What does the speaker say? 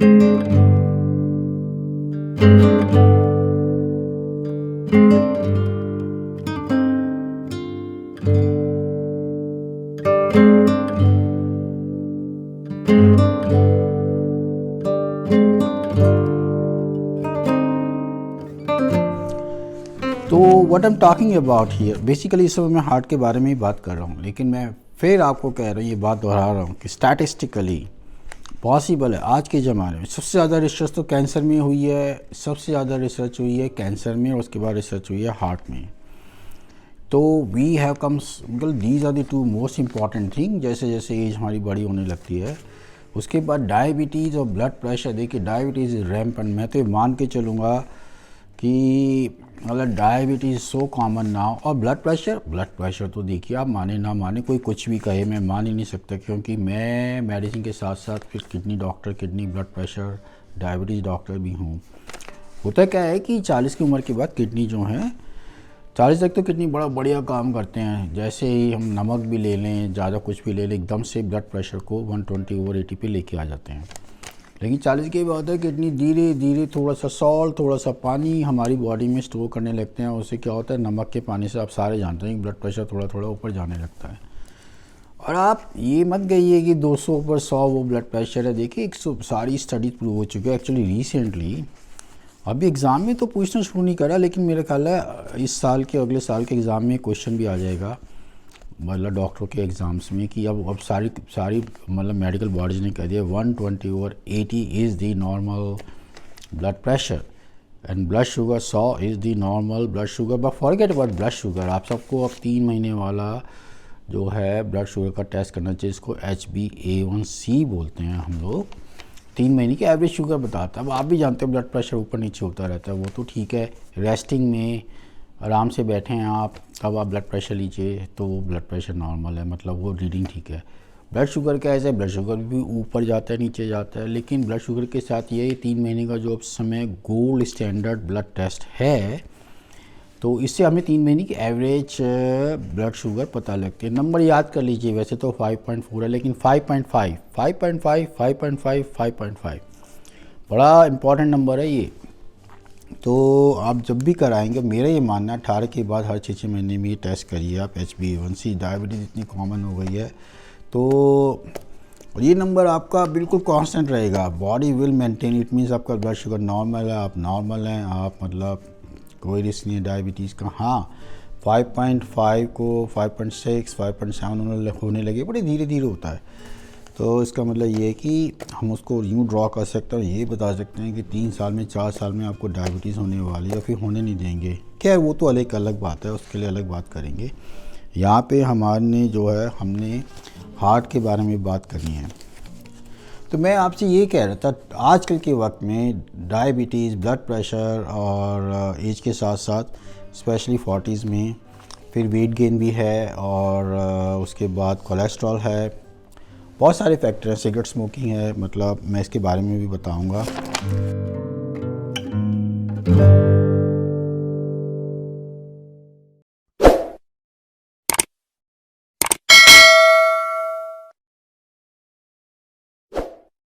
तो what I am talking about here basically इस समय मैं हार्ट के बारे में ही बात कर रहा हूँ, लेकिन मैं फिर आपको कह रहा हूँ, ये बात दोहरा रहा हूँ कि स्टैटिस्टिकली पॉसिबल है आज के ज़माने में। सबसे ज़्यादा रिसर्च तो कैंसर में हुई है, सबसे ज़्यादा रिसर्च हुई है कैंसर में, और उसके बाद रिसर्च हुई है हार्ट में। तो वी हैव कम्स मतलब these are the two most important thing. जैसे जैसे एज हमारी बड़ी होने लगती है, उसके बाद डायबिटीज़ और ब्लड प्रेशर। देखिए डायबिटीज़ इज रैम्पेंट। मैं तो ये मान के चलूँगा कि मतलब डायबिटीज़ सो कॉमन नाउ। और ब्लड प्रेशर तो देखिए आप माने ना माने, कोई कुछ भी कहे, मैं मान ही नहीं सकता, क्योंकि मैं मेडिसिन के साथ साथ फिर kidney doctor, kidney blood pressure diabetes doctor भी हूँ। होता क्या है कि 40 की उम्र के बाद किडनी जो है, 40 तक तो किडनी बड़ा बढ़िया काम करते हैं। जैसे ही हम नमक भी ले लें, ज़्यादा कुछ भी ले लें, एकदम से ब्लड प्रेशर को 120/80 पे लेके आ जाते हैं। लेकिन 40 के बाद है किडनी धीरे धीरे थोड़ा सा सॉल्ट, थोड़ा सा पानी हमारी बॉडी में स्टोर करने लगते हैं। उससे क्या होता है, नमक के पानी से आप सारे जानते हैं कि ब्लड प्रेशर थोड़ा थोड़ा ऊपर जाने लगता है। और आप ये मत कहिए कि 200 ऊपर 100 वो ब्लड प्रेशर है। देखिए सारी स्टडीज प्रूव हो चुकी है। एक्चुअली रिसेंटली अभी एग्ज़ाम में तो पूछना शुरू नहीं करा, लेकिन मेरा ख्याल है इस साल के अगले साल के एग्ज़ाम में क्वेश्चन भी आ जाएगा, मतलब डॉक्टरों के एग्ज़ाम्स में, कि अब सारी मतलब मेडिकल बॉडीज़ ने कह दिया 120/80 is the normal blood pressure and blood sugar 100 is the normal blood sugar. But forget about blood sugar. आप सबको अब 3 महीने वाला जो है ब्लड शुगर का टेस्ट करना चाहिए। इसको HbA1c बोलते हैं हम लोग। 3 महीने की एवरेज शुगर बताता है। अब आप भी जानते हो ब्लड प्रेशर ऊपर नीचे होता रहता है, वो तो ठीक है। रेस्टिंग में आराम से बैठे हैं आप, तब आप ब्लड प्रेशर लीजिए तो वो ब्लड प्रेशर नॉर्मल है, मतलब वो रीडिंग ठीक है। ब्लड शुगर का ऐसा है, ब्लड शुगर भी ऊपर जाता है नीचे जाता है, लेकिन ब्लड शुगर के साथ ये 3 महीने का जो समय गोल्ड स्टैंडर्ड ब्लड टेस्ट है, तो इससे हमें 3 महीने की एवरेज ब्लड शुगर पता लगती है। नंबर याद कर लीजिए, वैसे तो 5.4 है, लेकिन 5.5 5.5 5.5 5.5 बड़ा इम्पॉर्टेंट नंबर है ये। तो आप जब भी कराएंगे, मेरा ये मानना है 18 के बाद हर 6 महीने में ये टेस्ट करिए आप HbA1c। डायबिटीज़ इतनी कॉमन हो गई है, तो ये नंबर आपका बिल्कुल कांस्टेंट रहेगा। Body will maintain, it means आपका ब्लड शुगर नॉर्मल है, आप नॉर्मल हैं, आप मतलब कोई रिस्क नहीं है डायबिटीज़ का। हाँ 5.5 को 5.6 5.7 होने लगे, बड़े धीरे धीरे होता है। तो इसका मतलब ये है कि हम उसको यूँ ड्रॉ कर सकते हैं, ये बता सकते हैं कि 3 साल में 4 साल में आपको डायबिटीज़ होने वाली है, या फिर होने नहीं देंगे। खैर वो तो अलग बात है, उसके लिए अलग बात करेंगे। यहाँ पे हमारे जो है, हमने हार्ट के बारे में बात करनी है। तो मैं आपसे ये कह रहा था, आजकल के वक्त में डायबिटीज़, ब्लड प्रेशर और एज के साथ साथ स्पेशली 40s में फिर वेट गेन भी है, और उसके बाद कोलेस्ट्रॉल है, बहुत सारे फैक्टर हैं, सिगरेट स्मोकिंग है, मतलब मैं इसके बारे में भी बताऊंगा।